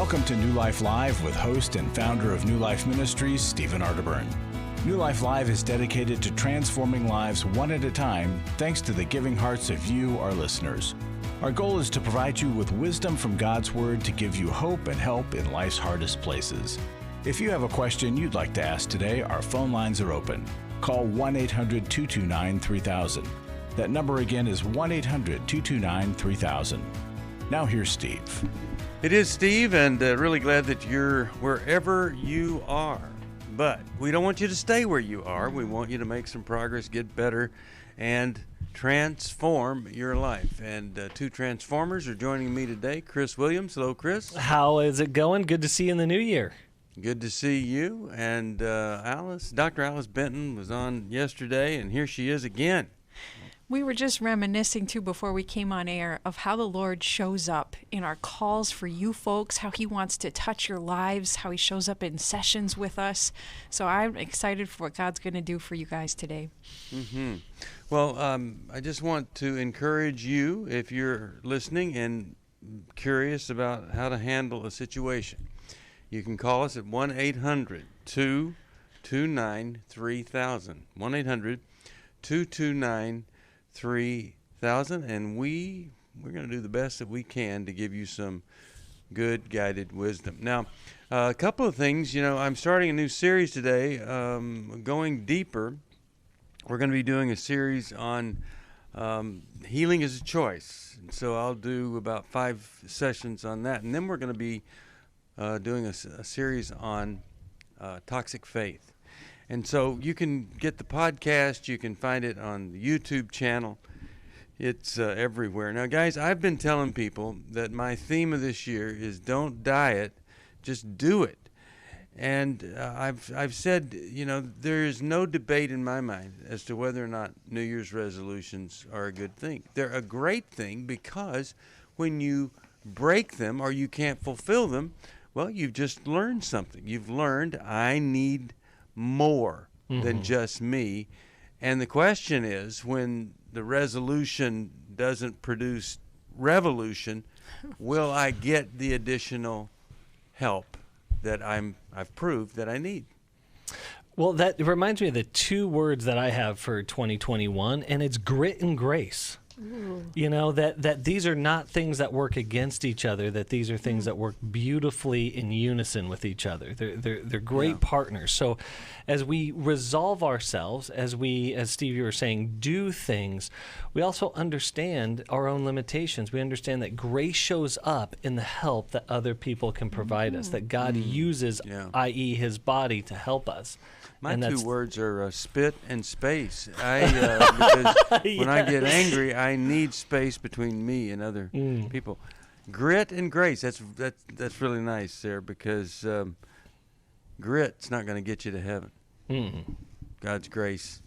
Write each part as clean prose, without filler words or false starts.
Welcome to New Life Live with host and founder of New Life Ministries, Stephen Arterburn. New Life Live is dedicated to transforming lives one at a time, thanks to the giving hearts of you, our listeners. Our goal is to provide you with wisdom from God's Word to give you hope and help in life's hardest places. If you have a question you'd like to ask today, our phone lines are open. Call 1-800-229-3000. That number again is 1-800-229-3000. Now here's Steve. It is Steve, and really glad that you're wherever you are. But we don't want you to stay where you are. We want you to make some progress, get better, and transform your life. And two transformers are joining me today. Chris Williams. Hello, Chris. How is it going? Good to see you in the new year. Good to see you. And Dr. Alice Benton was on yesterday, and here she is again. We were just reminiscing, too, before we came on air of how the Lord shows up in our calls for you folks, how he wants to touch your lives, how he shows up in sessions with us. So I'm excited for what God's going to do for you guys today. Mm-hmm. Well, I just want to encourage you, if you're listening and curious about how to handle a situation, you can call us at 1-800-229-3000. 1-800-229-3000, and we're going to do the best that we can to give you some good guided wisdom. Now, a couple of things. I'm starting a new series today, going deeper. We're going to be doing a series on healing is a choice, and so I'll do about 5 sessions on that, and then we're going to be doing a series on toxic faith. And so you can get the podcast. You can find it on the YouTube channel. It's everywhere. Now, guys, I've been telling people that my theme of this year is don't diet, just do it. And I've said, there is no debate in my mind as to whether or not New Year's resolutions are a good thing. They're a great thing because when you break them or you can't fulfill them, well, you've just learned something. You've learned I need more than just me. And the question is, when the resolution doesn't produce revolution, will I get the additional help that I've proved that I need? Well, that reminds me of the 2 words that I have for 2021, and it's grit and grace. Ooh. That these are not things that work against each other, that these are things that work beautifully in unison with each other. They're great partners. So as we resolve ourselves, as Steve, you were saying, do things, we also understand our own limitations. We understand that grace shows up in the help that other people can provide us, that God uses, i.e. his body, to help us. My 2 words are spit and space. Because when I get angry, I need space between me and other people. Grit and grace. That's really nice there, because grit's not going to get you to heaven. God's grace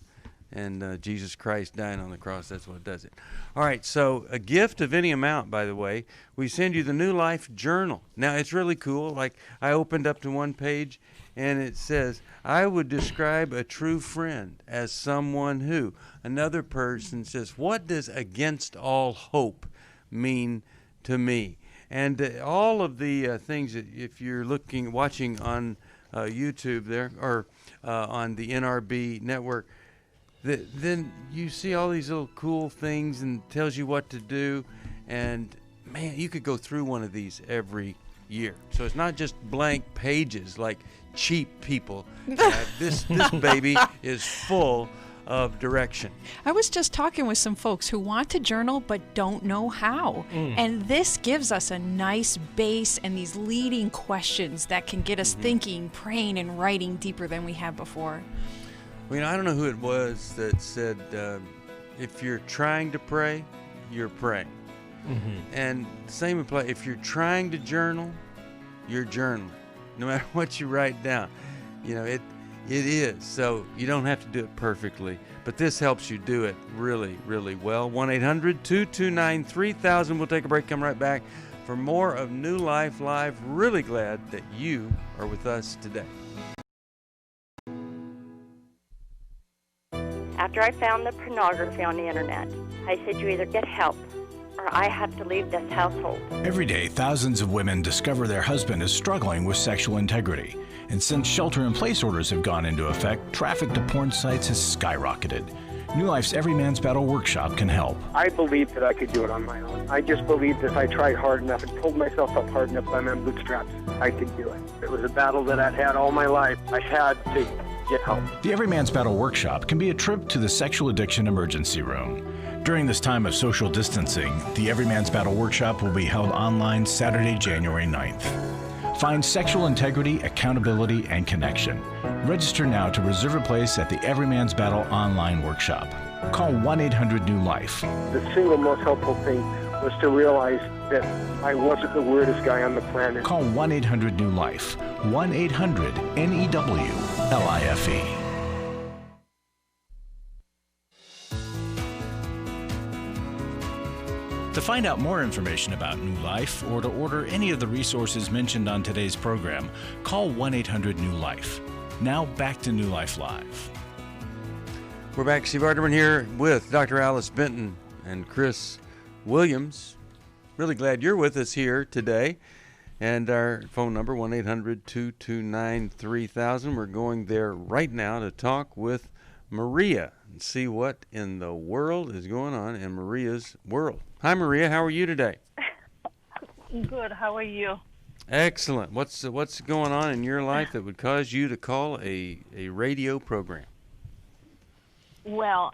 and Jesus Christ dying on the cross, that's what does it. All right, so a gift of any amount, by the way, we send you the New Life Journal. Now, it's really cool. Like, I opened up to one page, and it says, I would describe a true friend as someone who. Another person says, what does against all hope mean to me? And all of the things that, if you're watching on YouTube there, or on the NRB network, then you see all these little cool things and tells you what to do. And man, you could go through one of these every year. So it's not just blank pages like cheap people. This baby is full of direction. I was just talking with some folks who want to journal but don't know how. And this gives us a nice base and these leading questions that can get us thinking, praying, and writing deeper than we have before. Well, I don't know who it was that said, if you're trying to pray, you're praying. And same apply. If you're trying to journal, you're journaling. No matter what you write down, it is. So you don't have to do it perfectly, but this helps you do it really, really well. 1-800-229-3000. We'll take a break, come right back for more of New Life Live. Really glad that you are with us today. After I found the pornography on the internet, I said, you either get help or I have to leave this household. Every day, thousands of women discover their husband is struggling with sexual integrity. And since shelter-in-place orders have gone into effect, traffic to porn sites has skyrocketed. New Life's Every Man's Battle workshop can help. I believed that I could do it on my own. I just believed that if I tried hard enough and pulled myself up hard enough by my bootstraps, I could do it. It was a battle that I'd had all my life. I had to get help. The Every Man's Battle workshop can be a trip to the sexual addiction emergency room. During this time of social distancing, the Every Man's Battle workshop will be held online Saturday, January 9th. Find sexual integrity, accountability, and connection. Register now to reserve a place at the Every Man's Battle online workshop. Call 1-800-NEW-LIFE. The single most helpful thing was to realize that I wasn't the weirdest guy on the planet. Call 1-800-NEW-LIFE. 1-800-NEWLIFE. To find out more information about New Life or to order any of the resources mentioned on today's program, call 1-800-NEW-LIFE. Now back to New Life Live. We're back. Steve Arterburn here with Dr. Alice Benton and Chris Williams. Really glad you're with us here today. And our phone number, 1-800-229-3000. We're going there right now to talk with Maria and see what in the world is going on in Maria's world. Hi, Maria. How are you today? Good. How are you? Excellent. What's going on in your life that would cause you to call a radio program? Well,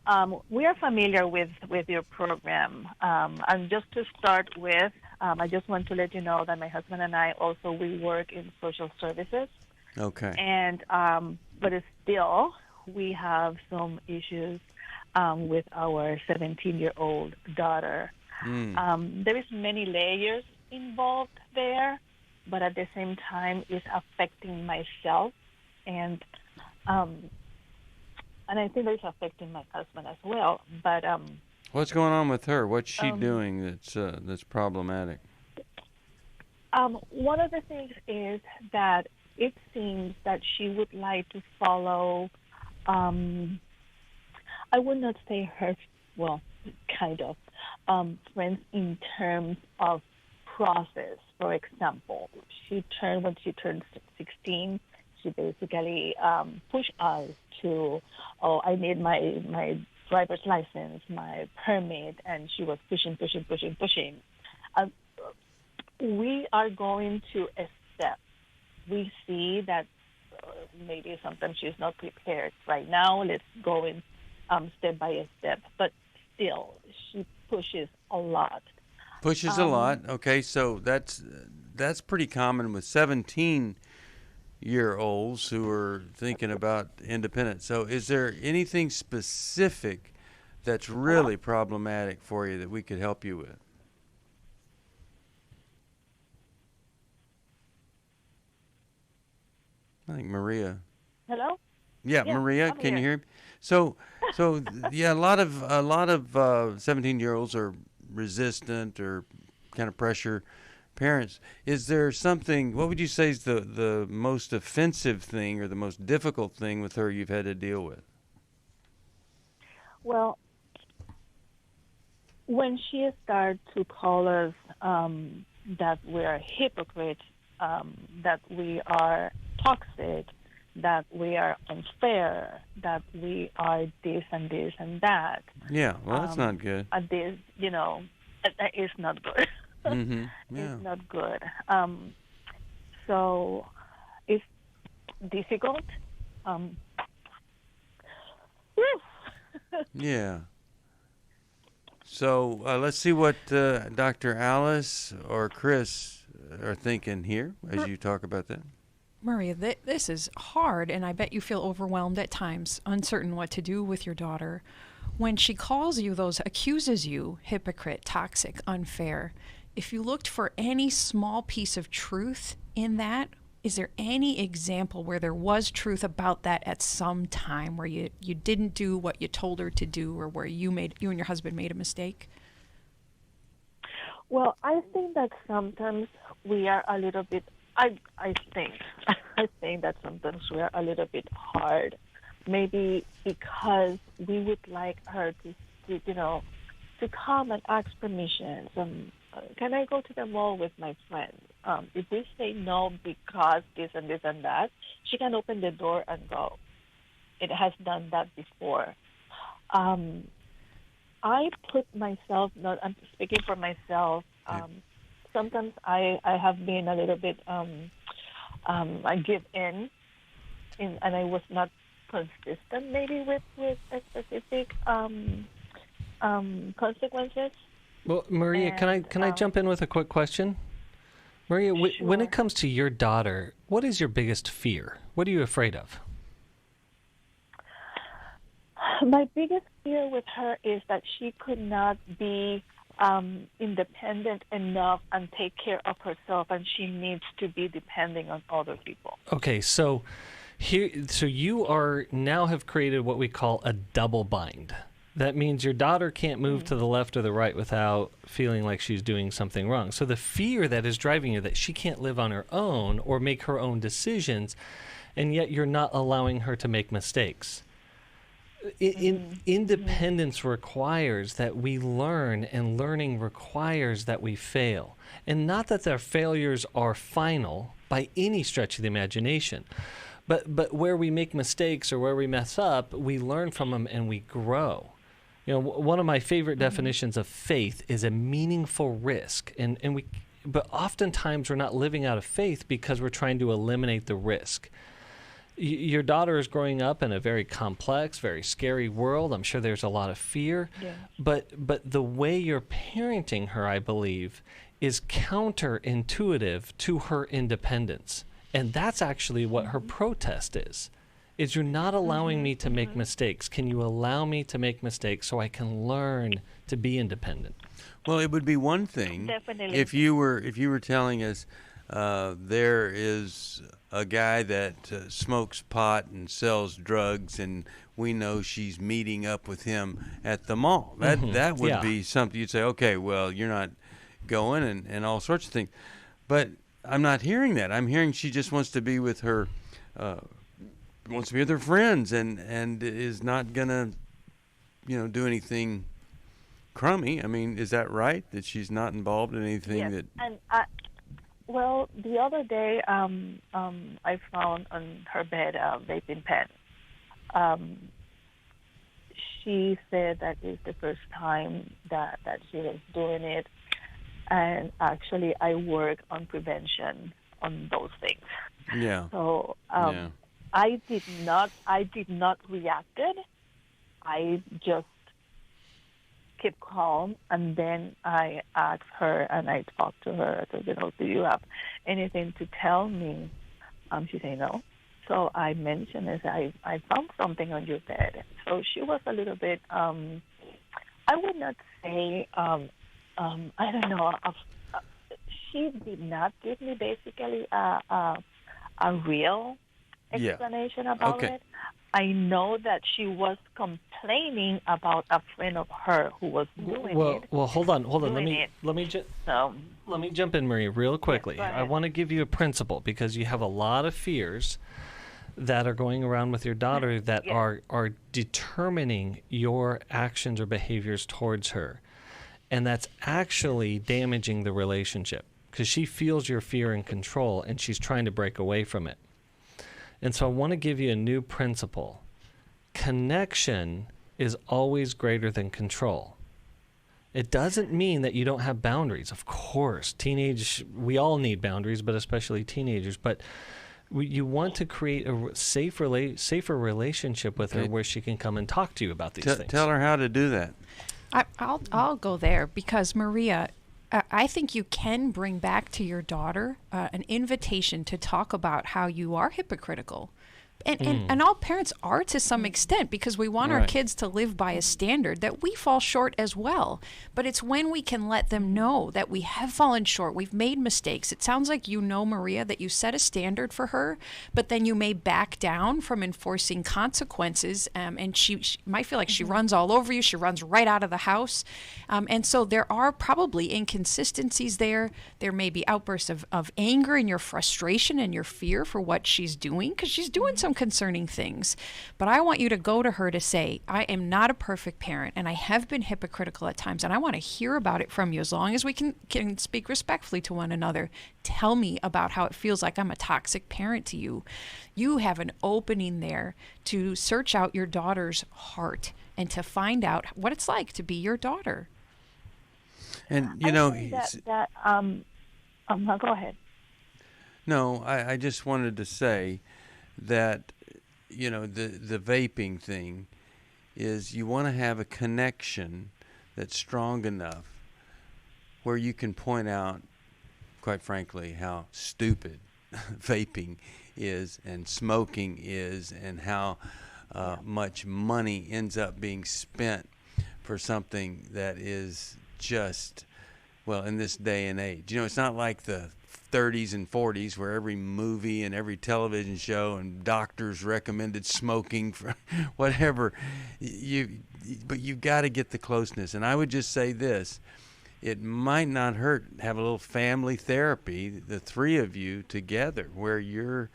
we are familiar with your program. And just to start with, I just want to let you know that my husband and I also, we work in social services. Okay. And, but still, we have some issues with our 17-year-old daughter. There is many layers involved there, but at the same time, it's affecting myself, and I think it's affecting my husband as well. But what's going on with her? What's she doing that's problematic? One of the things is that it seems that she would like to follow. I would not say her, well, kind of, friends in terms of process. For example, when she turned 16, she basically pushed us to, I need my driver's license, my permit, and she was pushing. We are going to a step. We see that maybe sometimes she's not prepared right now. Let's go in step by step. But still, she pushes a lot. Pushes a lot. Okay, so that's pretty common with 17-year-olds who are thinking about independence. So is there anything specific that's really problematic for you that we could help you with? I think Maria. Hello? Yeah, Maria, can you hear me? So yeah, a lot of 17-year-olds are resistant or kind of pressure parents. Is there something, what would you say is the most offensive thing or the most difficult thing with her you've had to deal with? Well, when she started to call us that we are hypocrites, that we are toxic, that we are unfair, that we are this and this and that. Yeah, well, that's not good. This, it's not good. Mm-hmm. Yeah. It's not good. So it's difficult. Yeah. So let's see what Dr. Alice or Chris are thinking here as you talk about that. Maria, this is hard, and I bet you feel overwhelmed at times, uncertain what to do with your daughter. When she calls you accuses you, hypocrite, toxic, unfair, if you looked for any small piece of truth in that, is there any example where there was truth about that at some time where you didn't do what you told her to do, or where you and your husband made a mistake? Well, I think that sometimes we are a little bit, I think that sometimes we are a little bit hard, maybe because we would like her to to come and ask permission. Can I go to the mall with my friend? If we say no because this and this and that, she can open the door and go. It has done that before. I put myself, I'm speaking for myself, sometimes I have been a little bit, I give in, and I was not consistent maybe with a specific consequences. Well, Maria, can I jump in with a quick question? Maria, Sure. when it comes to your daughter, what is your biggest fear? What are you afraid of? My biggest fear with her is that she could not be independent enough and take care of herself, and she needs to be depending on other people. Okay, so you are now have created what we call a double bind. That means your daughter can't move to the left or the right without feeling like she's doing something wrong. So the fear that is driving you, that she can't live on her own or make her own decisions, and yet you're not allowing her to make mistakes. Independence requires that we learn, and learning requires that we fail. And not that their failures are final by any stretch of the imagination, but where we make mistakes or where we mess up, we learn from them and we grow. You know, one of my favorite definitions of faith is a meaningful risk, but oftentimes we're not living out of faith because we're trying to eliminate the risk. Your daughter is growing up in a very complex, very scary world. I'm sure there's a lot of fear. Yeah. But the way you're parenting her, I believe, is counterintuitive to her independence. And that's actually what her protest is you're not allowing me to make mistakes. Can you allow me to make mistakes so I can learn to be independent? Well, it would be one thing Definitely. if you were telling us there is a guy that smokes pot and sells drugs, and we know she's meeting up with him at the mall. That would be something you'd say, okay, well, you're not going, and all sorts of things. But I'm not hearing that. I'm hearing she just wants to be with her friends, and is not gonna, do anything crummy. I mean, is that right? That she's not involved in anything Yes. that? And well, the other day, I found on her bed a vaping pen. She said that is the first time that she was doing it, and actually, I work on prevention on those things. Yeah. So Yeah. I did not react. I just kept calm, and then I asked her and I talked to her. I said, do you have anything to tell me? She said no. So I mentioned it. I found something on your bed. So she was a little bit, I would not say, I don't know. She did not give me basically a real explanation about it. I know that she was complaining about a friend of her who was doing it. Well, hold on. Let me jump in, Maria, real quickly. Yes, go I ahead. want to give you a principle, because you have a lot of fears that are going around with your daughter that Yes. are determining your actions or behaviors towards her, and that's actually damaging the relationship, because she feels your fear and control, and she's trying to break away from it. And so I want to give you a new principle. Connection is always greater than control. It doesn't mean that you don't have boundaries. Of course, we all need boundaries, but especially teenagers. But you want to create a safer relationship with her, where she can come and talk to you about these things. Tell her how to do that. I'll go there, because Maria, I think you can bring back to your daughter an invitation to talk about how you are hypocritical. And all parents are to some extent, because we want our kids to live by a standard that we fall short as well. But it's when we can let them know that we have fallen short, we've made mistakes. It sounds like Maria, that you set a standard for her, but then you may back down from enforcing consequences, and she might feel like she runs all over you. She runs right out of the house. And so there are probably inconsistencies there. There may be outbursts of anger and your frustration and your fear for what she's doing, because she's doing some some concerning things. But I want you to go to her to say, I am not a perfect parent, and I have been hypocritical at times, and I want to hear about it from you. As long as we can speak respectfully to one another, tell me about how it feels like I'm a toxic parent to you. You have an opening there to search out your daughter's heart and to find out what it's like to be your daughter. And no, go ahead. No, I just wanted to say that, the vaping thing is you want to have a connection that's strong enough where you can point out, quite frankly, how stupid vaping is and smoking is, and how much money ends up being spent for something that is just, well, in this day and age. It's not like the 30s and 40s where every movie and every television show and doctors recommended smoking for whatever. But you've got to get the closeness. And I would just say this. It might not hurt to have a little family therapy, the three of you together, where you're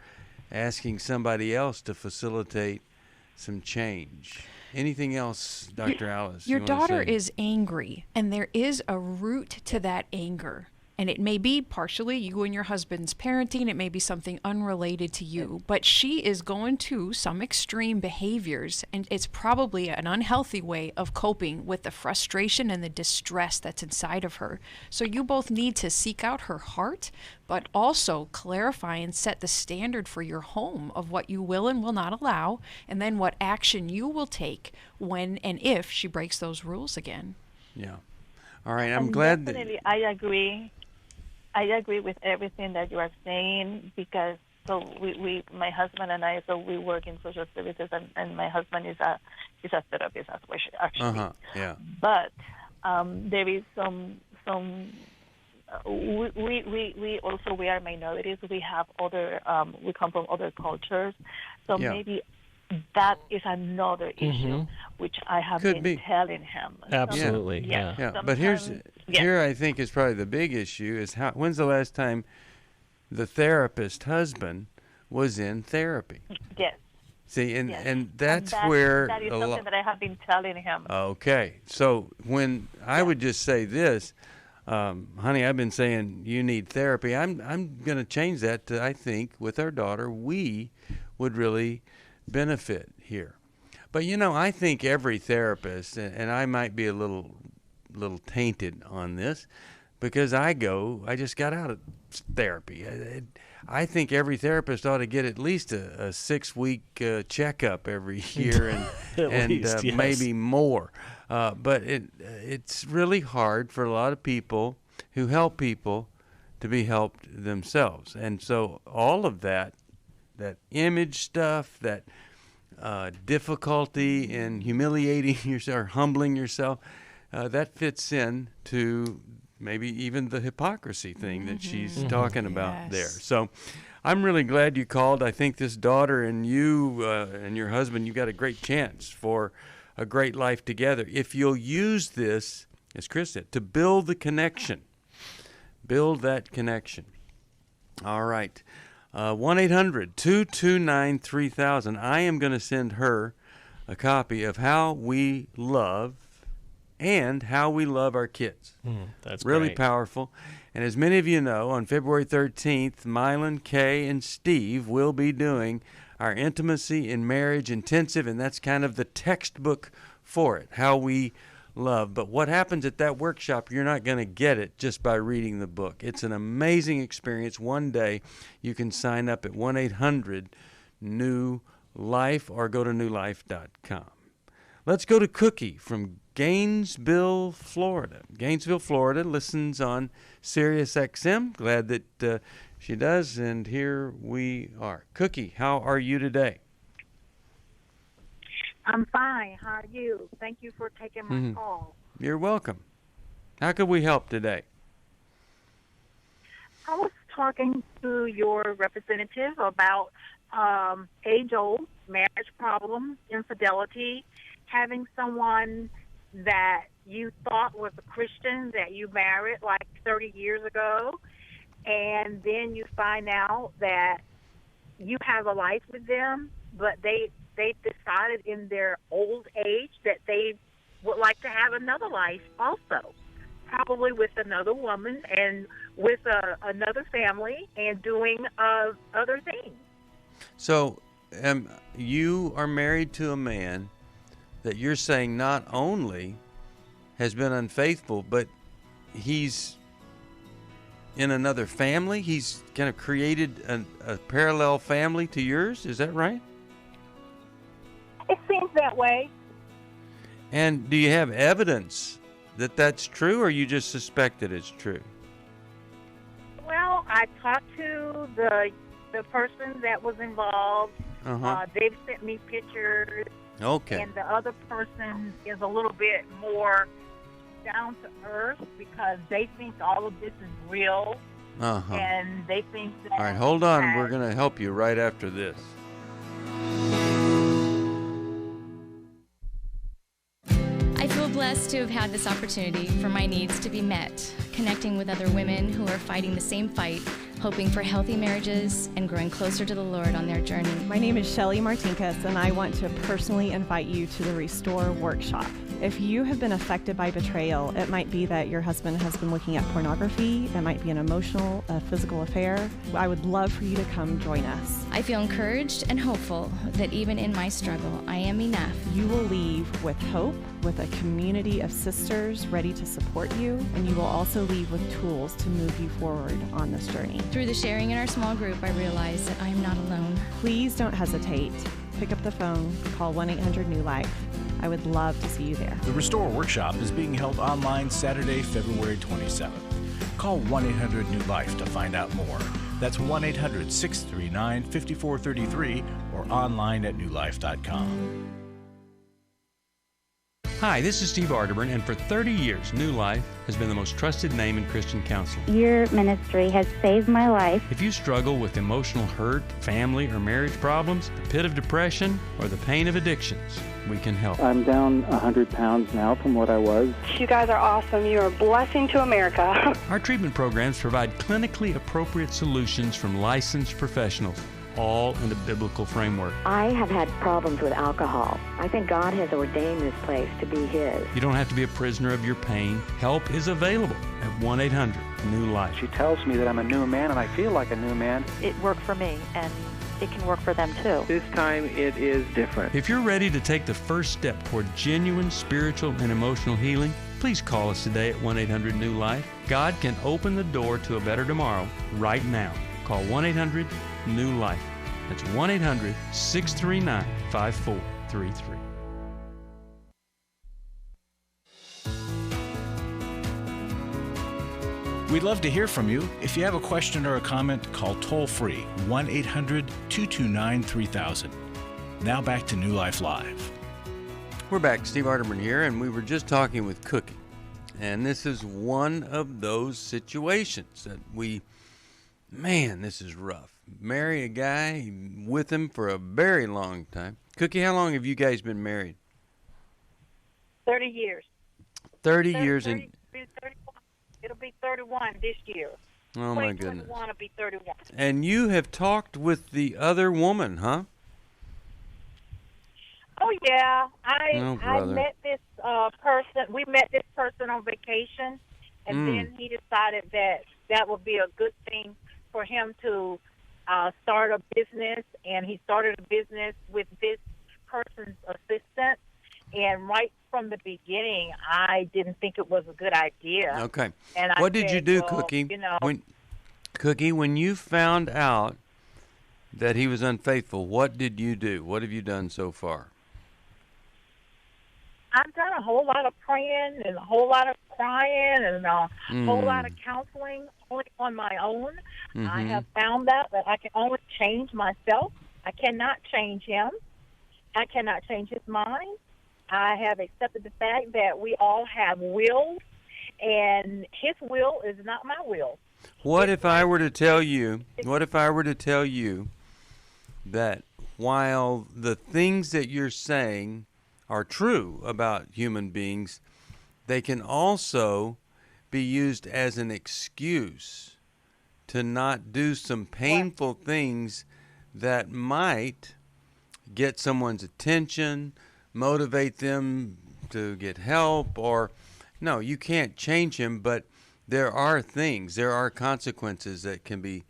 asking somebody else to facilitate some change. Anything else, Dr. Alice? Your daughter is angry, and there is a root to that anger. And it may be partially you and your husband's parenting. It may be something unrelated to you. But she is going to some extreme behaviors, and it's probably an unhealthy way of coping with the frustration and the distress that's inside of her. So you both need to seek out her heart, but also clarify and set the standard for your home of what you will and will not allow, and then what action you will take when and if she breaks those rules again. Yeah. All right. I'm glad that... Definitely, I agree. I agree with everything that you are saying, because we my husband and I, we work in social services, and my husband is a therapist as well, actually. Yeah. But there is some we also, we are minorities. We have other we come from other cultures, so maybe that is another issue which I have been telling him. Absolutely. Yeah. But here I think is probably the big issue is when's the last time the therapist husband was in therapy? Yes. See, and that's where that is something that I have been telling him. Okay. So when I would just say this, honey, I've been saying you need therapy. I'm going to change that to, I think, with our daughter, we would really benefit here. But I think every therapist, and I might be a little tainted on this because I just got out of therapy. I think every therapist ought to get at least a 6-week checkup every year and maybe more. But it's really hard for a lot of people who help people to be helped themselves. And so all of that image stuff, that difficulty in humiliating yourself or humbling yourself, that fits in to maybe even the hypocrisy thing that she's talking about there. So I'm really glad you called. I think this daughter and you and your husband, you got a great chance for a great life together. If you'll use this, as Chris said, to build the connection. Build that connection. All right. 1-800-229-3000. I am going to send her a copy of How We Love and How We Love Our Kids. That's really great. Powerful. And as many of you know, on February 13th, Mylan, Kay, and Steve will be doing our Intimacy in Marriage Intensive, and that's kind of the textbook for it, How We Love. But what happens at that workshop, you're not going to get it just by reading the book. It's an amazing experience. One day you can sign up at 1-800-NEW-LIFE or go to newlife.com. Let's go to Cookie from Gainesville, Florida. Gainesville, Florida listens on Sirius XM. Glad that she does, and here we are. Cookie, how are you today? I'm fine. How are you? Thank you for taking my call. You're welcome. How could we help today? I was talking to your representative about age-old marriage problems, infidelity, having someone that you thought was a Christian that you married like 30 years ago, and then you find out that you have a life with them but they decided in their old age that they would like to have another life also, probably with another woman and with another family and doing other things. So you are married to a man that you're saying not only has been unfaithful, but he's in another family. He's kind of created a parallel family to yours. Is that right? It seems that way. And do you have evidence that that's true, or you just suspect that it's true? Well, I talked to the person that was involved. They've sent me pictures. Okay. And the other person is a little bit more down to earth because they think all of this is real. And they think that... All right, hold on. We're going to help you right after this. I feel blessed to have had this opportunity for my needs to be met, connecting with other women who are fighting the same fight, hoping for healthy marriages and growing closer to the Lord on their journey. My name is Shelly Martinkus, and I want to personally invite you to the Restore Workshop. If you have been affected by betrayal, it might be that your husband has been looking at pornography, it might be an emotional, physical affair. I would love for you to come join us. I feel encouraged and hopeful that even in my struggle, I am enough. You will leave with hope, with a community of sisters ready to support you, and you will also leave with tools to move you forward on this journey. Through the sharing in our small group, I realize that I am not alone. Please don't hesitate. Pick up the phone, call 1-800-NEW-LIFE. I would love to see you there. The Restore Workshop is being held online Saturday, February 27th. Call 1-800-NEW-LIFE to find out more. That's 1-800-639-5433 or online at newlife.com. Hi, this is Steve Arterburn, and for 30 years, New Life has been the most trusted name in Christian counseling. Your ministry has saved my life. If you struggle with emotional hurt, family or marriage problems, the pit of depression, or the pain of addictions, we can help. I'm down 100 pounds now from what I was. You guys are awesome. You're a blessing to America. Our treatment programs provide clinically appropriate solutions from licensed professionals, all in a biblical framework. I have had problems with alcohol. I think God has ordained this place to be His. You don't have to be a prisoner of your pain. Help is available at 1-800-NEW-LIFE. She tells me that I'm a new man, and I feel like a new man. It worked for me, and it can work for them too. This time it is different. If you're ready to take the first step toward genuine spiritual and emotional healing, please call us today at 1-800-NEW-LIFE. God can open the door to a better tomorrow right now. Call 1-800-NEW-LIFE. That's 1-800-639-5433. We'd love to hear from you. If you have a question or a comment, call toll-free 1-800-229-3000. Now back to New Life Live. We're back. Steve Arterburn here, and we were just talking with Cookie. And this is one of those situations that this is rough. Marry a guy, with him for a very long time. Cookie, how long have you guys been married? 30 years. 30 years. 31. It'll be 31 this year. Oh, my goodness. 2021 will be 31. And you have talked with the other woman, huh? Oh, yeah. I brother. met this person. We met this person on vacation, and then he decided that would be a good thing for him to start a business, and he started a business with this person's assistant. And right from the beginning, I didn't think it was a good idea. Okay. And what did you do, Cookie? When you found out that he was unfaithful, what did you do? What have you done so far? I've done a whole lot of praying and a whole lot of crying and a whole lot of counseling only on my own. I have found out that I can only change myself. I cannot change him. I cannot change his mind. I have accepted the fact that we all have wills, and his will is not my will. What if I were to tell you that while the things that you're saying are true about human beings, they can also be used as an excuse to not do some painful things that might get someone's attention, motivate them to get help, or no, you can't change him, but there are consequences that can be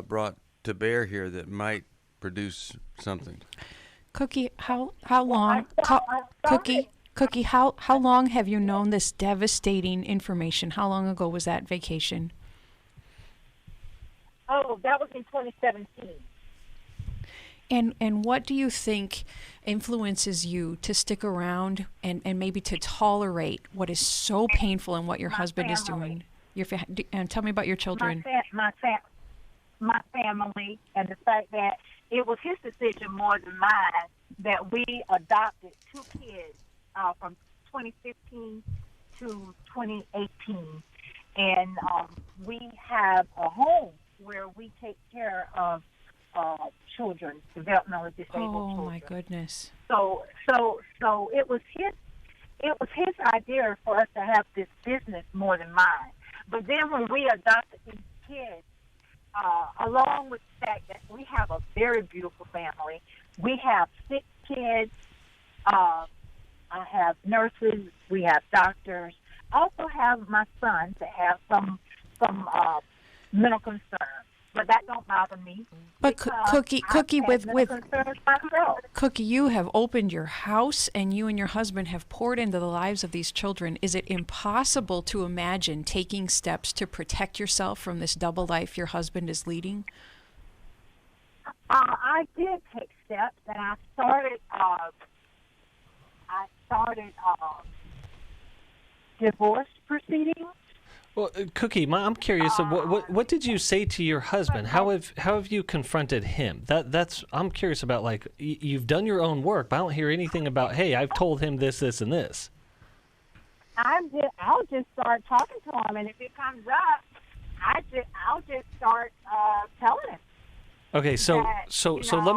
brought to bear here that might produce something. Cookie, how long? Cookie, how long have you known this devastating information? How long ago was that vacation? Oh, that was in 2017. And what do you think influences you to stick around and maybe to tolerate what is so painful in what your husband is doing? And tell me about your children. My family, and the fact that it was his decision more than mine that we adopted 2 kids from 2015 to 2018. And we have a home where we take care of children, developmentally disabled children. Oh my goodness! So it was his idea for us to have this business more than mine. But then when we adopted these kids, along with the fact that we have a very beautiful family, we have 6 kids. I have nurses. We have doctors. I also have my son that have some mental concerns. But that don't bother me. But Cookie, Cookie, you have opened your house, and you and your husband have poured into the lives of these children. Is it impossible to imagine taking steps to protect yourself from this double life your husband is leading? I did take steps, and I started divorce proceedings. Well, Cookie, I'm curious. What did you say to your husband? How have you confronted him? I'm curious about. Like, you've done your own work, but I don't hear anything about. Hey, I've told him this, and this. I'll just start talking to him, and if it comes up, I'll just start telling him. Okay, so let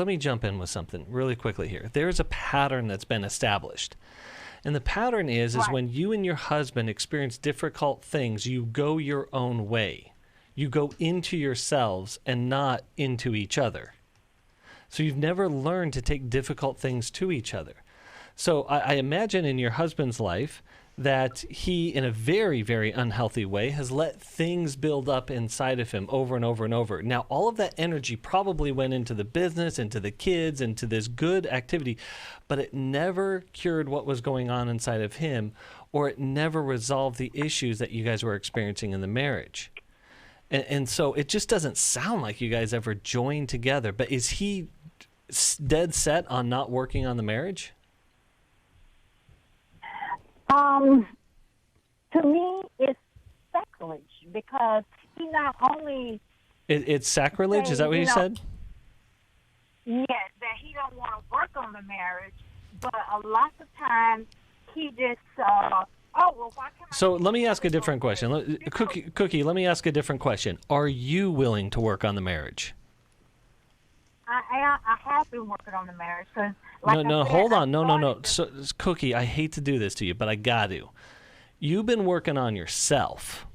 me jump in with something really quickly here. There's a pattern that's been established. And the pattern is when you and your husband experience difficult things, you go your own way. You go into yourselves and not into each other. So you've never learned to take difficult things to each other. So I imagine in your husband's life that he, in a very, very unhealthy way, has let things build up inside of him over and over and over. Now, all of that energy probably went into the business, into the kids, into this good activity, but it never cured what was going on inside of him, or it never resolved the issues that you guys were experiencing in the marriage. And so it just doesn't sound like you guys ever joined together. But is he dead set on not working on the marriage? To me, it's sacrilege because he not only... It's sacrilege? Is that what you said? Yes, that he don't want to work on the marriage, but a lot of times he just, why can't So let me ask a different question. Cookie, let me ask a different question. Are you willing to work on the marriage? I have been working on the marriage because... Hold on. No. So, Cookie, I hate to do this to you, but I got to. You've been working on yourself.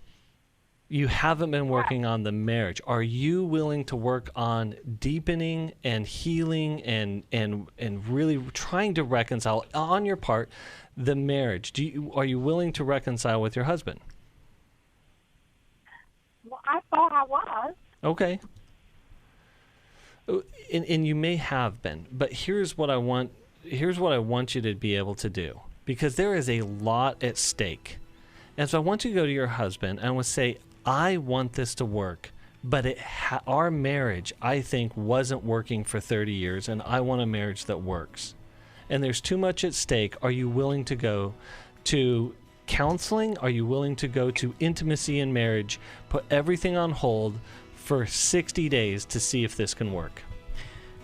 You haven't been working on the marriage. Are you willing to work on deepening and healing and really trying to reconcile on your part the marriage? Are you willing to reconcile with your husband? Well, I thought I was. Okay. And you may have been, but here's what I want you to be able to do, because there is a lot at stake. And so I want you to go to your husband and I want to say, I want this to work, but our marriage, I think, wasn't working for 30 years, and I want a marriage that works. And there's too much at stake. Are you willing to go to counseling? Are you willing to go to intimacy in marriage, put everything on hold for 60 days to see if this can work?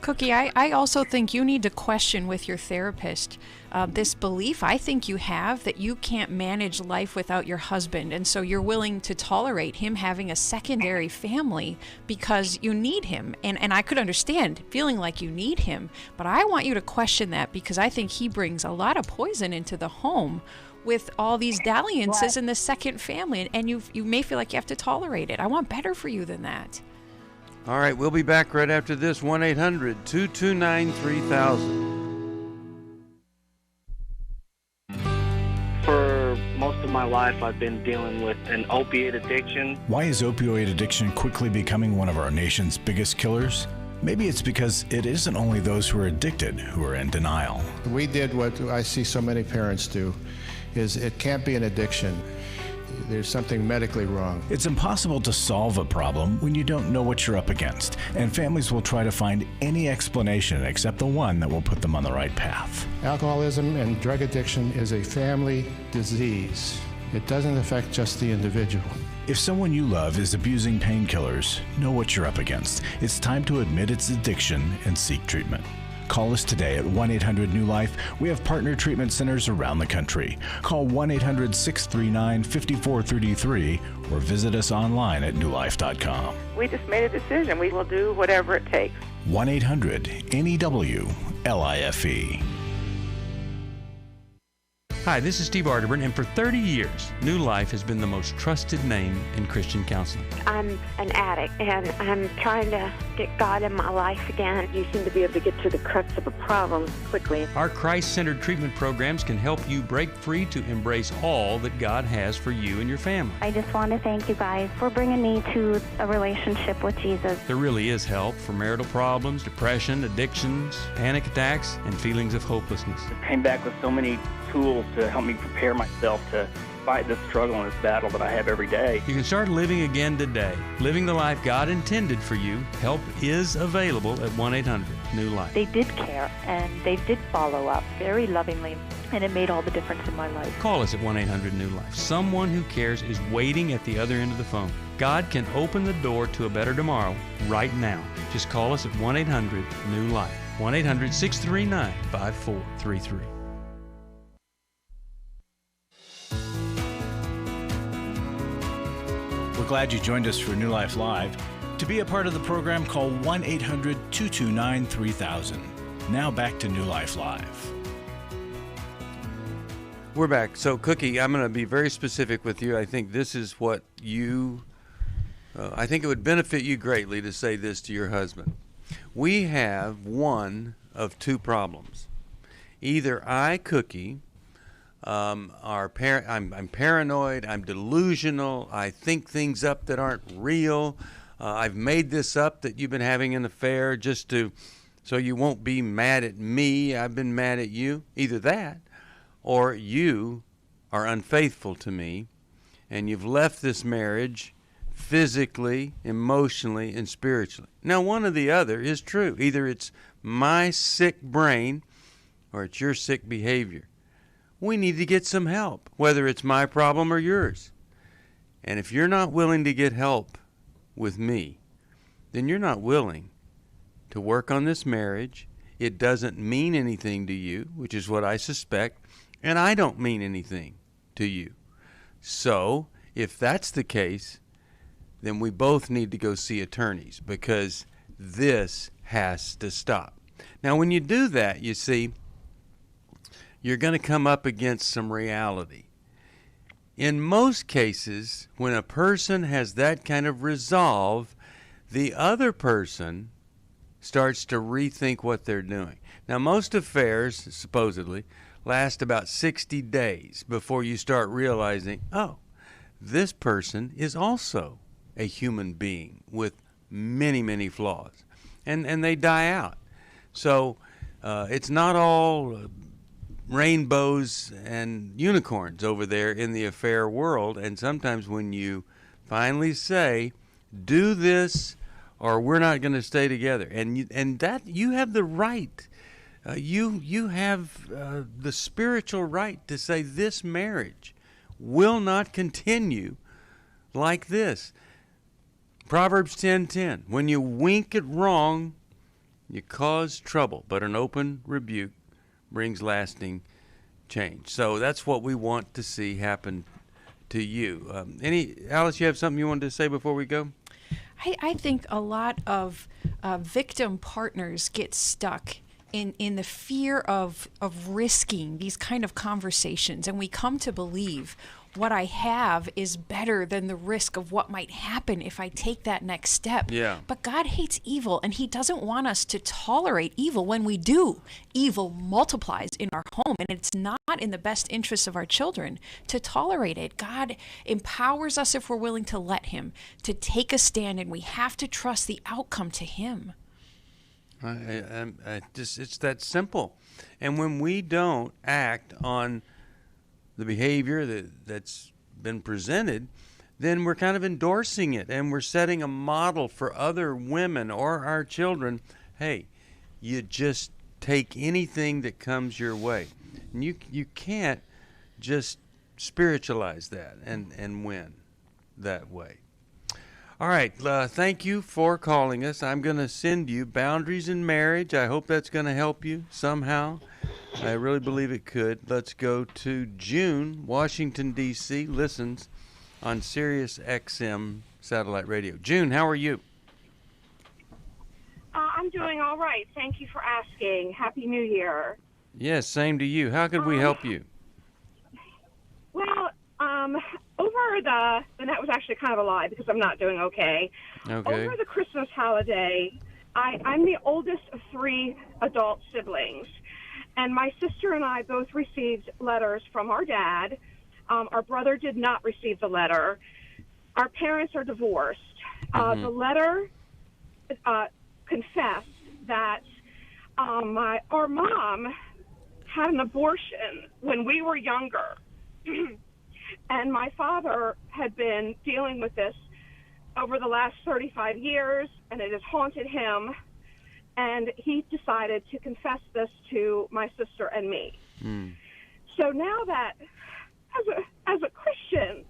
Cookie, I also think you need to question with your therapist this belief I think you have that you can't manage life without your husband, and so you're willing to tolerate him having a secondary family because you need him. And I could understand feeling like you need him, but I want you to question that because I think he brings a lot of poison into the home with all these dalliances in the second family, and you may feel like you have to tolerate it. I want better for you than that. All right, we'll be back right after this. 1-800-229-3000. For most of my life, I've been dealing with an opiate addiction. Why is opioid addiction quickly becoming one of our nation's biggest killers? Maybe it's because it isn't only those who are addicted who are in denial. We did what I see so many parents do, is it can't be an addiction. There's something medically wrong. It's impossible to solve a problem when you don't know what you're up against, and families will try to find any explanation except the one that will put them on the right path. Alcoholism and drug addiction is a family disease. It doesn't affect just the individual. If someone you love is abusing painkillers, know what you're up against. It's time to admit its addiction and seek treatment. Call us today at 1-800-NEW-LIFE. We have partner treatment centers around the country. Call 1-800-639-5433 or visit us online at newlife.com. We just made a decision. We will do whatever it takes. 1-800-NEW-LIFE. Hi, this is Steve Arterburn, and for 30 years, New Life has been the most trusted name in Christian counseling. I'm an addict, and I'm trying to get God in my life again. You seem to be able to get to the crux of a problem quickly. Our Christ-centered treatment programs can help you break free to embrace all that God has for you and your family. I just want to thank you guys for bringing me to a relationship with Jesus. There really is help for marital problems, depression, addictions, panic attacks, and feelings of hopelessness. I came back with so many tools to help me prepare myself to fight this struggle and this battle that I have every day. You can start living again today, living the life God intended for you. Help is available at 1-800-NEW-LIFE. They did care, and they did follow up very lovingly, and it made all the difference in my life. Call us at 1-800-NEW-LIFE. Someone who cares is waiting at the other end of the phone. God can open the door to a better tomorrow right now. Just call us at 1-800-NEW-LIFE. 1-800-639-5433. We're glad you joined us for New Life Live. To be a part of the program, call 1-800-229-3000. Now back to New Life Live. We're back. So, Cookie, I'm going to be very specific with you. I think this is what I think it would benefit you greatly to say this to your husband. We have one of two problems. Either I, Cookie, I'm paranoid, I'm delusional, I think things up that aren't real, I've made this up that you've been having an affair just so you won't be mad at me, I've been mad at you. Either that, or you are unfaithful to me, and you've left this marriage physically, emotionally, and spiritually. Now, one or the other is true. Either it's my sick brain, or it's your sick behavior. We need to get some help, whether it's my problem or yours. And if you're not willing to get help with me, then you're not willing to work on this marriage. It doesn't mean anything to you, which is what I suspect, and I don't mean anything to you. So, if that's the case, then we both need to go see attorneys, because this has to stop. Now, when you do that, you see, you're going to come up against some reality. In most cases, when a person has that kind of resolve, the other person starts to rethink what they're doing. Now, most affairs, supposedly, last about 60 days before you start realizing, oh, this person is also a human being with many, many flaws. And they die out. So it's not all rainbows and unicorns over there in the affair world. And sometimes when you finally say, do this or we're not going to stay together, and that you have the right, you have the spiritual right to say this marriage will not continue like this. Proverbs 10:10, when you wink at wrong, you cause trouble, but an open rebuke brings lasting change. So that's what we want to see happen to you. Alice, you have something you wanted to say before we go? I think a lot of victim partners get stuck in the fear of risking these kind of conversations, and we come to believe what I have is better than the risk of what might happen if I take that next step. Yeah. But God hates evil, and he doesn't want us to tolerate evil. When we do, evil multiplies in our home, and it's not in the best interests of our children to tolerate it. God empowers us, if we're willing to let him, to take a stand, and we have to trust the outcome to him. It's that simple. And when we don't act on the behavior that's been presented, then we're kind of endorsing it, and we're setting a model for other women or our children. Hey, you just take anything that comes your way. And you can't just spiritualize that and win that way. All right, thank you for calling us. I'm going to send you Boundaries in Marriage. I hope that's going to help you somehow. I really believe it could. Let's go to June, Washington, D.C., listens on Sirius XM satellite radio. June, how are you? I'm doing all right. Thank you for asking. Happy New Year. Yes, same to you. How could we help you? Well, and that was actually kind of a lie because I'm not doing okay. Okay. Over the Christmas holiday, I'm the oldest of 3 adult siblings, and my sister and I both received letters from our dad. Our brother did not receive the letter. Our parents are divorced. The letter confessed that our mom had an abortion when we were younger. And my father had been dealing with this over the last 35 years, and it has haunted him. And he decided to confess this to my sister and me. So now that, as a Christian,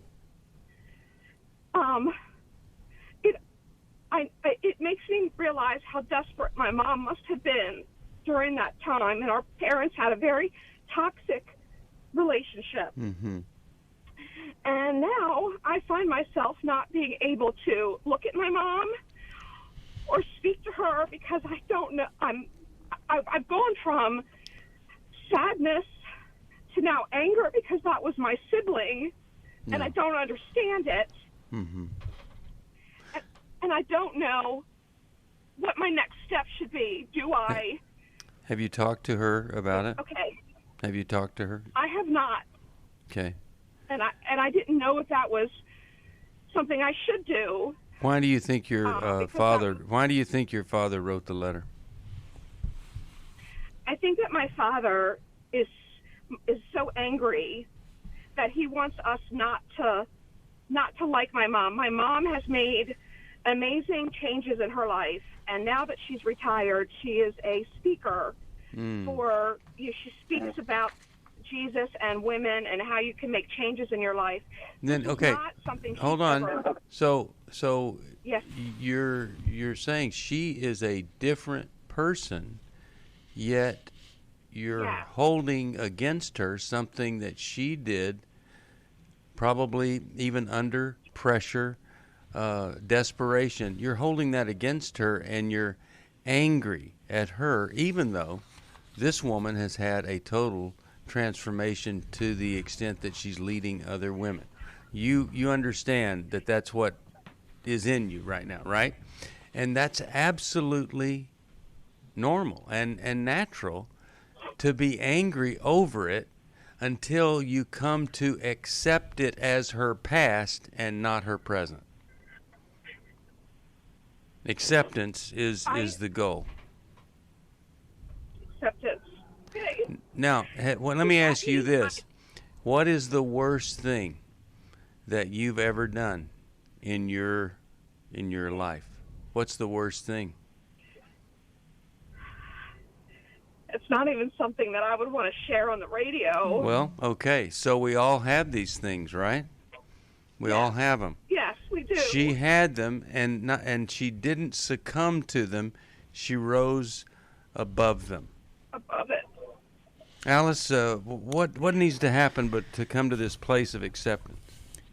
it makes me realize how desperate my mom must have been during that time. And our parents had a very toxic relationship. And now I find myself not being able to look at my mom or speak to her because I don't know. I've gone from sadness to now anger because that was my sibling, and I don't understand it. And I don't know what my next step should be. Do I? Have you talked to her about it? Okay. Have you talked to her? I have not. Okay. And I didn't know if that was something I should do. Why do you think your father? Why do you think your father wrote the letter? I think that my father is so angry that he wants us not to like my mom. My mom has made amazing changes in her life, and now that she's retired, she is a speaker she speaks about Jesus and women and how you can make changes in your life. Then okay, hold on. So yes, you're saying she is a different person, yet you're holding against her something that she did, probably even under pressure, desperation. You're holding that against her, and you're angry at her, even though this woman has had a total transformation to the extent that she's leading other women. You understand that that's what is in you right now, right? And that's absolutely normal and natural to be angry over it until you come to accept it as her past and not her present. Acceptance is the goal. Acceptance. Okay. Now, let me ask you this. What is the worst thing that you've ever done in your life? What's the worst thing? It's not even something that I would want to share on the radio. Well, okay. So we all have these things, right? We all have them. Yes, we do. She had them, and she didn't succumb to them. She rose above them. Above it. Alice, what needs to happen but to come to this place of acceptance?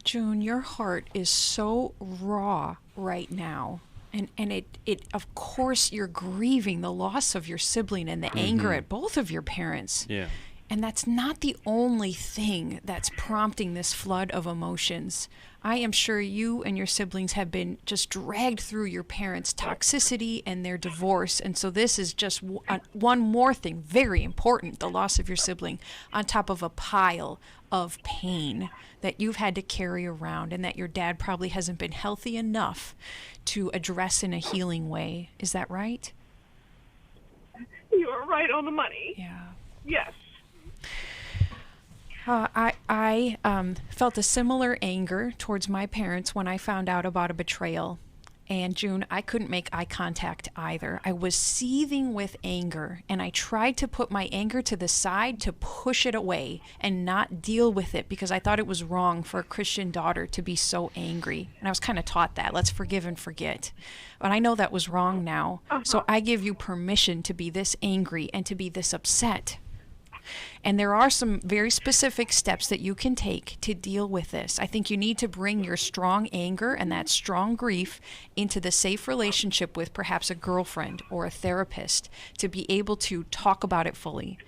June, your heart is so raw right now. And it of course you're grieving the loss of your sibling and the anger at both of your parents. Yeah. And that's not the only thing that's prompting this flood of emotions. I am sure you and your siblings have been just dragged through your parents' toxicity and their divorce. And so this is just one more thing, very important, the loss of your sibling, on top of a pile of pain that you've had to carry around and that your dad probably hasn't been healthy enough to address in a healing way. Is that right? You are right on the money. Yeah. Yes. I felt a similar anger towards my parents when I found out about a betrayal. And June, I couldn't make eye contact either. I was seething with anger, and I tried to put my anger to the side to push it away and not deal with it because I thought it was wrong for a Christian daughter to be so angry. And I was kind of taught that. Let's forgive and forget. But I know that was wrong now. So I give you permission to be this angry and to be this upset. And there are some very specific steps that you can take to deal with this. I think you need to bring your strong anger and that strong grief into the safe relationship with perhaps a girlfriend or a therapist to be able to talk about it fully.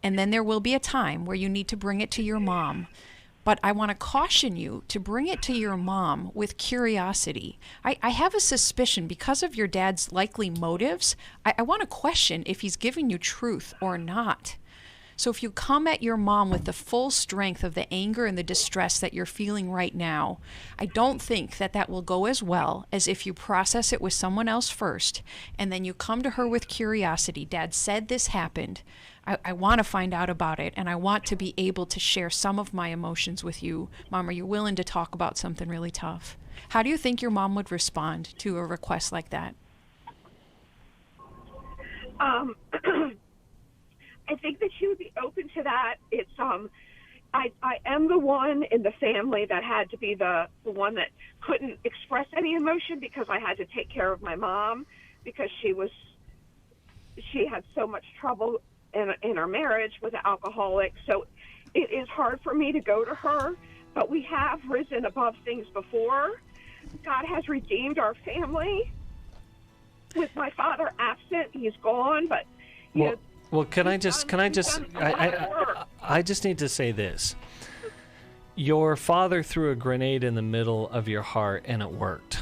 And then there will be a time where you need to bring it to your mom. But I want to caution you to bring it to your mom with curiosity. I have a suspicion because of your dad's likely motives. I want to question if he's giving you truth or not. So if you come at your mom with the full strength of the anger and the distress that you're feeling right now, I don't think that that will go as well as if you process it with someone else first, and then you come to her with curiosity. Dad said this happened. I want to find out about it, and I want to be able to share some of my emotions with you. Mom, are you willing to talk about something really tough? How do you think your mom would respond to a request like that? I think that she would be open to that. It's I am the one in the family that had to be the one that couldn't express any emotion because I had to take care of my mom because she had so much trouble in our marriage with an alcoholic. So it is hard for me to go to her, but we have risen above things before. God has redeemed our family. With my father absent, he's gone, but you know, well, I just need to say this. Your father threw a grenade in the middle of your heart, and it worked.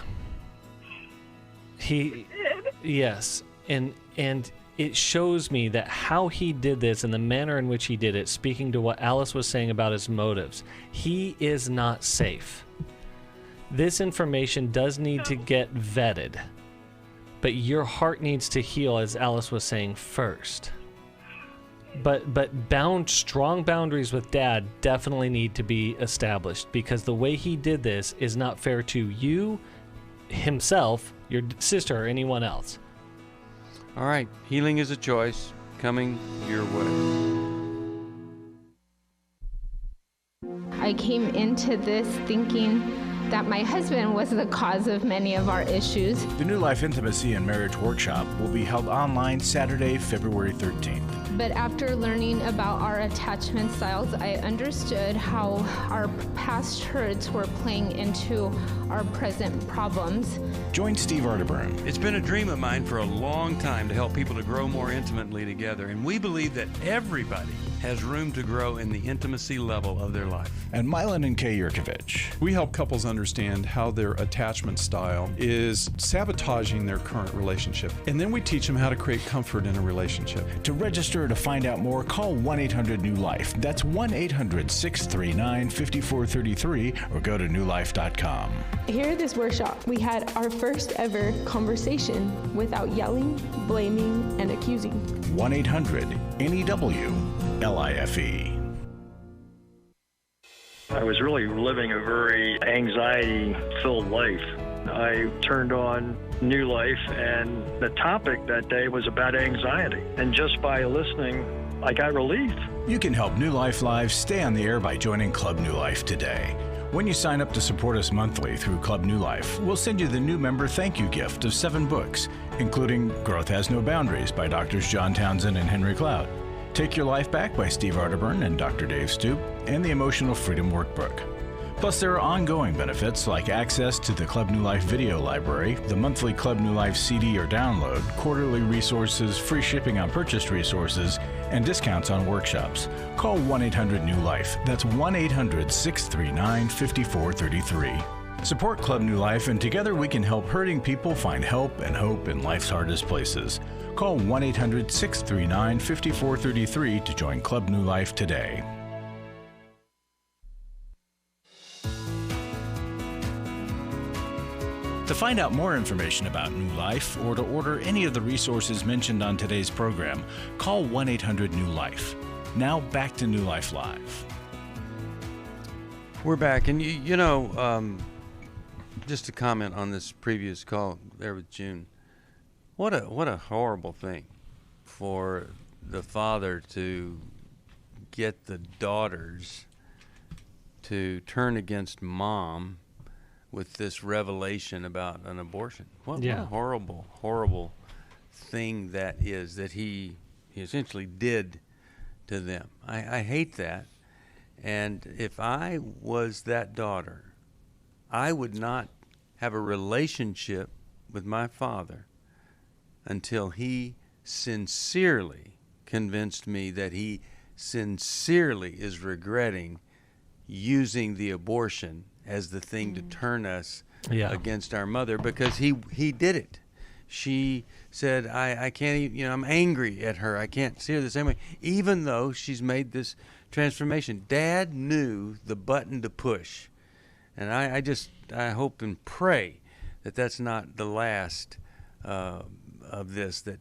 Yes, and it shows me that how he did this and the manner in which he did it, speaking to what Alice was saying about his motives, he is not safe. This information does need to get vetted, but your heart needs to heal, as Alice was saying, first. But strong boundaries with Dad definitely need to be established, because the way he did this is not fair to you, himself, your sister, or anyone else. All right, healing is a choice coming your way. I came into this thinking that my husband was the cause of many of our issues. The New Life Intimacy and Marriage Workshop will be held online Saturday, February 13th. But after learning about our attachment styles, I understood how our past hurts were playing into our present problems. Join Steve Arterburn. It's been a dream of mine for a long time to help people to grow more intimately together, and we believe that everybody has room to grow in the intimacy level of their life. And Milan and Kay Yurkovich. We help couples understand how their attachment style is sabotaging their current relationship. And then we teach them how to create comfort in a relationship. To register to find out more, call 1-800-NEW-LIFE. That's 1-800-639-5433 or go to newlife.com. Here at this workshop, we had our first ever conversation without yelling, blaming, and accusing. 1-800-NEW-LIFE. I was really living a very anxiety-filled life. I turned on New Life, and the topic that day was about anxiety. And just by listening, I got relief. You can help New Life Live stay on the air by joining Club New Life today. When you sign up to support us monthly through Club New Life, we'll send you the new member thank you gift of 7 books, including Growth Has No Boundaries by Drs. John Townsend and Henry Cloud, Take Your Life Back by Steve Arterburn and Dr. Dave Stoop, and the Emotional Freedom Workbook. Plus, there are ongoing benefits like access to the Club New Life video library, the monthly Club New Life CD or download, quarterly resources, free shipping on purchased resources, and discounts on workshops. Call 1-800-NEW-LIFE. That's 1-800-639-5433. Support Club New Life, and together we can help hurting people find help and hope in life's hardest places. Call 1-800-639-5433 to join Club New Life today. To find out more information about New Life or to order any of the resources mentioned on today's program, call 1-800-NEW-LIFE. Now back to New Life Live. We're back, and just to comment on this previous call there with June, what a horrible thing for the father to get the daughters to turn against mom with this revelation about an abortion. What a horrible, horrible thing that is, that he essentially did to them. I hate that. And if I was that daughter, I would not have a relationship with my father until he sincerely convinced me that he sincerely is regretting using the abortion as the thing to turn us against our mother, because he did it. She said, I can't even, I'm angry at her. I can't see her the same way, even though she's made this transformation. Dad knew the button to push. And I hope and pray that that's not the last of this, that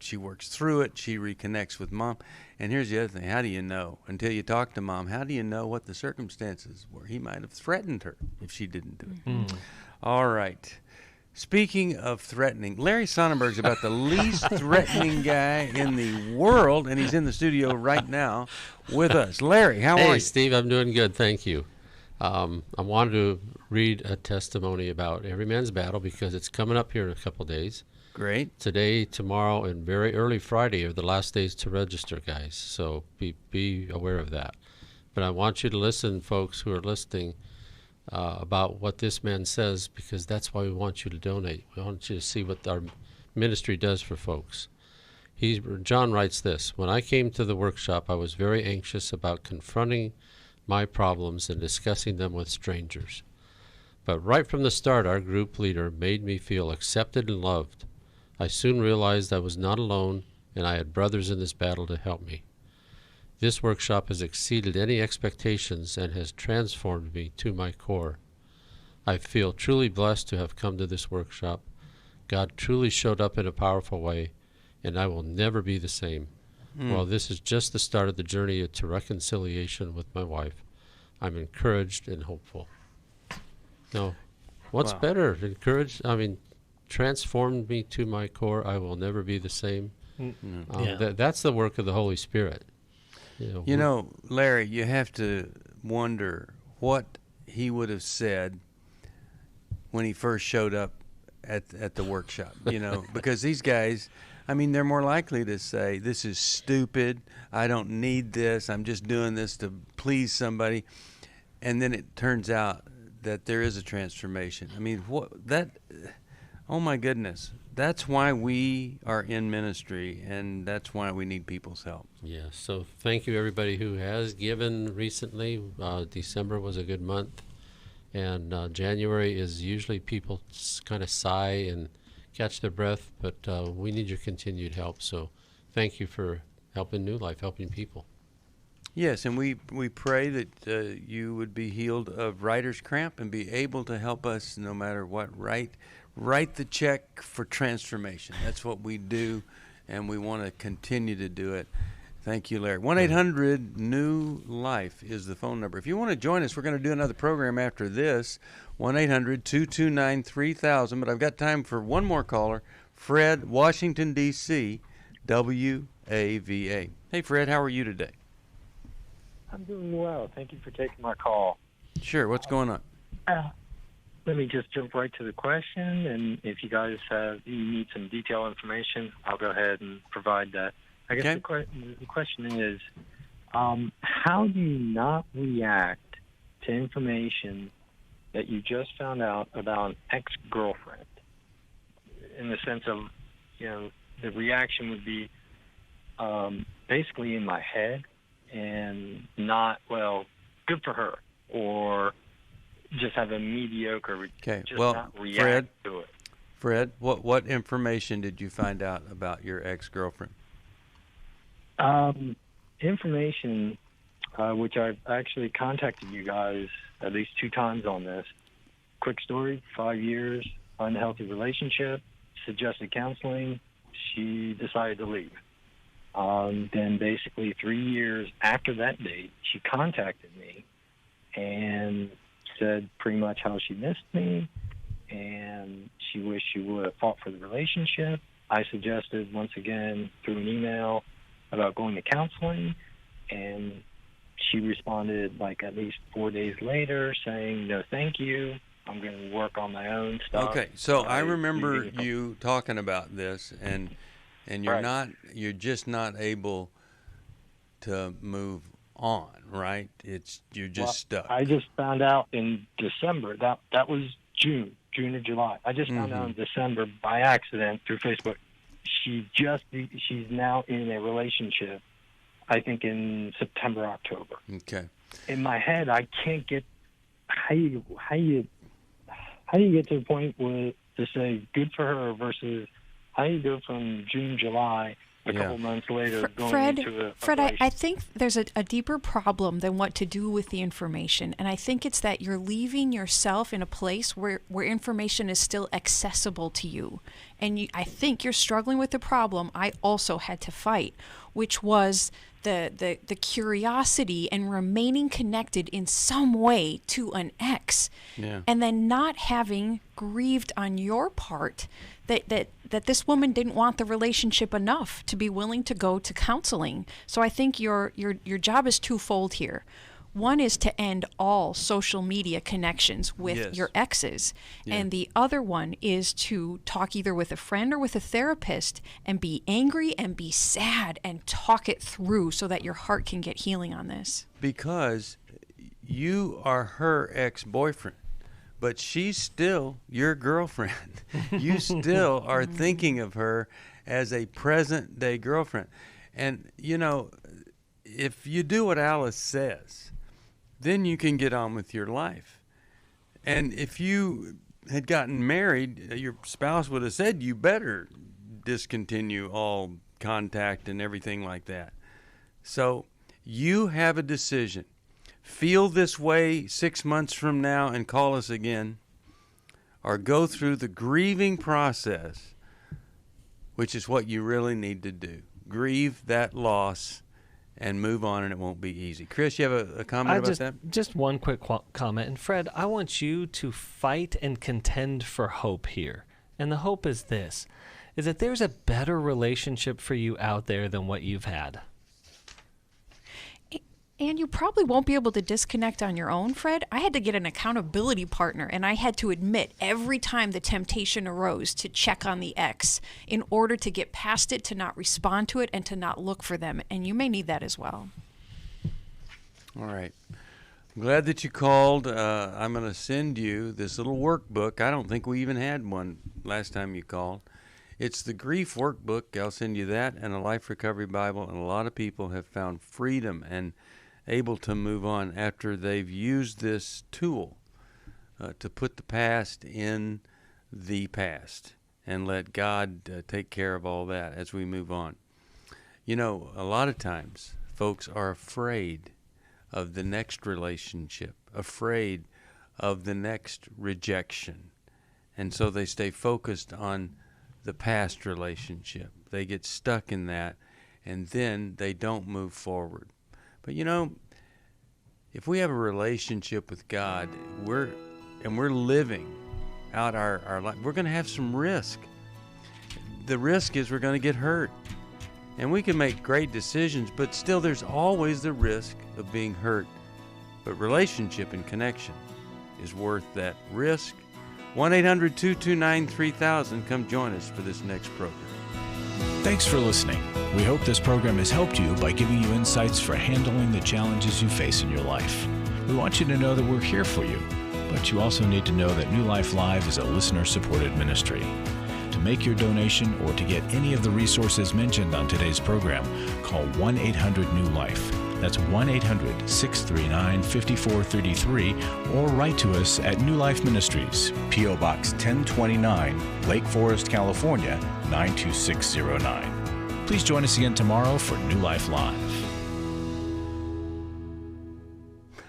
she works through it, she reconnects with mom. And here's the other thing. How do you know? Until you talk to mom, how do you know what the circumstances were? He might have threatened her if she didn't do it. Mm-hmm. All right. Speaking of threatening, Larry Sonnenberg's about the least threatening guy in the world, and he's in the studio right now with us. Larry, how are you? Hey, Steve, I'm doing good. Thank you. I wanted to read a testimony about Every Man's Battle because it's coming up here in a couple days. Great. Today, tomorrow, and very early Friday are the last days to register, guys. So be aware of that. But I want you to listen, folks who are listening, about what this man says, because that's why we want you to donate. We want you to see what our ministry does for folks. John writes this: when I came to the workshop, I was very anxious about confronting my problems and discussing them with strangers. But right from the start, our group leader made me feel accepted and loved. I soon realized I was not alone, and I had brothers in this battle to help me. This workshop has exceeded any expectations and has transformed me to my core. I feel truly blessed to have come to this workshop. God truly showed up in a powerful way, and I will never be the same. While this is just the start of the journey to reconciliation with my wife, I'm encouraged and hopeful. Now, what's better? Encouraged? Transformed me to my core. I will never be the same. That's the work of the Holy Spirit. Larry, you have to wonder what he would have said when he first showed up at the workshop, because these guys, they're more likely to say, this is stupid, I don't need this, I'm just doing this to please somebody. And then it turns out that there is a transformation. Oh my goodness. That's why we are in ministry, and that's why we need people's help. Yeah, so thank you everybody who has given recently. December was a good month, and January is usually people kind of sigh and catch their breath, but we need your continued help. So thank you for helping New Life, helping people. Yes, and we pray that you would be healed of writer's cramp and be able to help us no matter what. Write the check for transformation. That's what we do, and we want to continue to do it. Thank you, Larry. 1-800-NEW-LIFE is the phone number. If you want to join us, we're going to do another program after this, 1-800-229-3000. But I've got time for one more caller, Fred, Washington, D.C., WAVA. Hey, Fred, how are you today? I'm doing well. Thank you for taking my call. Sure. What's going on? Let me just jump right to the question, and if you guys you need some detailed information, I'll go ahead and provide that. I guess the question is, how do you not react to information that you just found out about an ex-girlfriend? In the sense of, the reaction would be, basically in my head and not, well, good for her, or just have a mediocre, just not react to it. Fred, what information did you find out about your ex-girlfriend? Information, which I've actually contacted you guys at least 2 times on this. Quick story, 5 years, unhealthy relationship, suggested counseling. She decided to leave. Then basically 3 years after that date, she contacted me and said pretty much how she missed me, and she wished she would have fought for the relationship. I suggested, once again, through an email about going to counseling, and she responded like at least 4 days later saying, no, thank you. I'm going to work on my own stuff. Okay, so I remember you talking about this, and you're just not able to move on, right? You're just stuck. I just found out in December. That was June or July. I just found out in December by accident through Facebook. She's now in a relationship, I think in September, October. Okay. In my head, I can't get how you get to the point where to say good for her versus how you go from June, July, a couple months later going into a Fred, I think there's a deeper problem than what to do with the information. And I think it's that you're leaving yourself in a place where information is still accessible to you. And I think you're struggling with the problem I also had to fight, which was the curiosity and remaining connected in some way to an ex. Yeah. And then not having grieved on your part that this woman didn't want the relationship enough to be willing to go to counseling. So I think your job is twofold here. One is to end all social media connections with your exes. Yeah. And the other one is to talk either with a friend or with a therapist and be angry and be sad and talk it through so that your heart can get healing on this. Because you are her ex-boyfriend, but she's still your girlfriend. You still are thinking of her as a present-day girlfriend. And, you know, if you do what Alice says, then you can get on with your life. And if you had gotten married, your spouse would have said you better discontinue all contact and everything like that. So you have a decision. Feel this way 6 months from now and call us again, or go through the grieving process, which is what you really need to do. Grieve that loss and move on, and it won't be easy. Chris, you have a comment about that? Just one quick comment. And Fred, I want you to fight and contend for hope here. And the hope is this, is that there's a better relationship for you out there than what you've had. And you probably won't be able to disconnect on your own, Fred. I had to get an accountability partner, and I had to admit every time the temptation arose to check on the ex in order to get past it, to not respond to it, and to not look for them. And you may need that as well. All right. I'm glad that you called. I'm going to send you this little workbook. I don't think we even had one last time you called. It's the Grief Workbook. I'll send you that and a Life Recovery Bible. And a lot of people have found freedom and able to move on after they've used this tool to put the past in the past and let God take care of all that as we move on. You know, a lot of times folks are afraid of the next relationship, afraid of the next rejection, and so they stay focused on the past relationship. They get stuck in that, and then they don't move forward. But you know, if we have a relationship with God, we're living out our life, we're going to have some risk. The risk is we're going to get hurt. And we can make great decisions, but still there's always the risk of being hurt. But relationship and connection is worth that risk. 1-800-229-3000. Come join us for this next program. Thanks for listening. We hope this program has helped you by giving you insights for handling the challenges you face in your life. We want you to know that we're here for you, but you also need to know that New Life Live is a listener-supported ministry. To make your donation or to get any of the resources mentioned on today's program, call 1-800-NEW-LIFE. That's 1-800-639-5433, or write to us at New Life Ministries, P.O. Box 1029, Lake Forest, California, 92609. Please join us again tomorrow for New Life Live.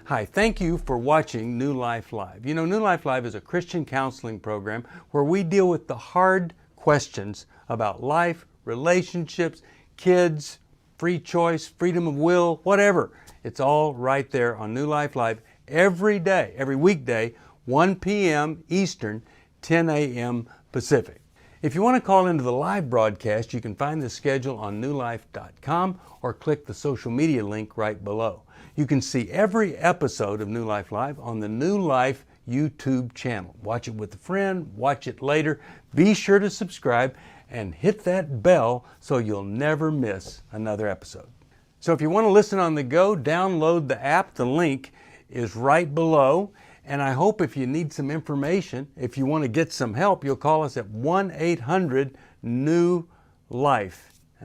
Hi, thank you for watching New Life Live. You know, New Life Live is a Christian counseling program where we deal with the hard questions about life, relationships, kids, free choice, freedom of will, whatever. It's all right there on New Life Live every day, every weekday, 1 p.m. Eastern, 10 a.m. Pacific. If you want to call into the live broadcast, you can find the schedule on newlife.com or click the social media link right below. You can see every episode of New Life Live on the New Life YouTube channel. Watch it with a friend, watch it later. Be sure to subscribe and hit that bell so you'll never miss another episode. So if you want to listen on the go, download the app. The link is right below. And I hope if you need some information, if you want to get some help, you'll call us at 1-800-NEW-LIFE.